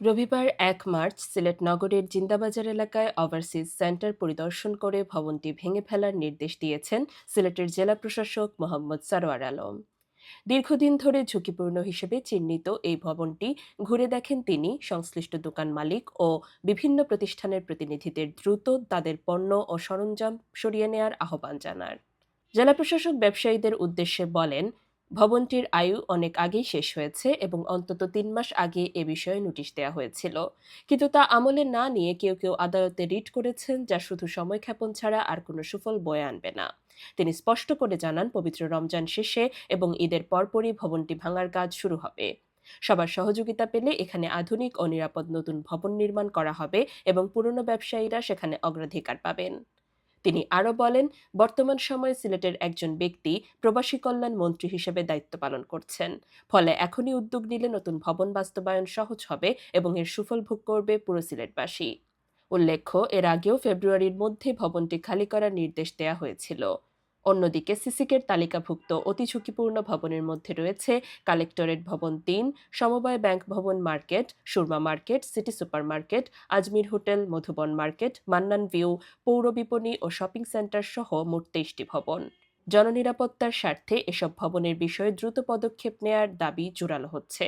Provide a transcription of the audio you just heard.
রবিবার ১ মার্চ সিলেট নগরের জিন্দাবাজার এলাকায় ওভারসিজ সেন্টার পরিদর্শন করে ভবনটি ভেঙে ফেলার নির্দেশ দিয়েছেন সিলেটের জেলা প্রশাসক মোহাম্মদ সারোয়ার আলম। দীর্ঘদিন ধরে ঝুঁকিপূর্ণ হিসেবে চিহ্নিত এই ভবনটি ঘুরে দেখেন তিনি। সংশ্লিষ্ট দোকান মালিক ও বিভিন্ন প্রতিষ্ঠানের প্রতিনিধিদের দ্রুত তাদের পণ্য ও সরঞ্জাম সরিয়ে নেয়ার আহ্বান জানান। জেলা প্রশাসক ব্যবসায়ীদের উদ্দেশ্যে বলেন, ভবনটির আয়ু অনেক আগেই শেষ হয়েছে এবং অন্তত ৩ মাস আগে এ বিষয়ে নোটিশ দেওয়া হয়েছিল, কিন্তু তা আমলে না নিয়ে কেউ কেউ আদালতে রিট করেছেন, যা শুধু সময়ক্ষেপণ ছাড়া আর কোনো সুফল বয়ে আনবে না। তিনি স্পষ্ট করে জানান, পবিত্র রমজান শেষে এবং ঈদের পরপরই ভবনটি ভাঙার কাজ শুরু হবে। সবার সহযোগিতা পেলে এখানে আধুনিক ও নিরাপদ নতুন ভবন নির্মাণ করা হবে এবং পুরনো ব্যবসায়ীরা সেখানে অগ্রাধিকার পাবেন। তিনি আরও বলেন, বর্তমান সময়ে সিলেটের একজন ব্যক্তি প্রবাসী কল্যাণ মন্ত্রী হিসেবে দায়িত্ব পালন করছেন। ফলে এখনই উদ্যোগ নিলে নতুন ভবন বাস্তবায়ন সহজ হবে এবং এর সুফল ভোগ করবে পুরো সিলেটবাসী। উল্লেখ্য, এর আগেও ফেব্রুয়ারির মধ্যে ভবনটি খালি করার নির্দেশ দেওয়া হয়েছিল। অন্যদিকে সিসিকের তালিকাভুক্ত অতি ঝুঁকিপূর্ণ ভবনের মধ্যে রয়েছে কালেক্টরেট ভবন ৩, সমবায় ব্যাংক ভবন market, Surma market, city super market, Ajmer hotel, Madhuban market, Mannan view, পৌর বিপণী ও শপিং সেন্টার সহ মোট ২৩টি ভবন। জননিরাপত্তার স্বার্থে এসব ভবনের বিষয়ে দ্রুত পদক্ষেপ নেয়ার দাবি জোরালো হচ্ছে।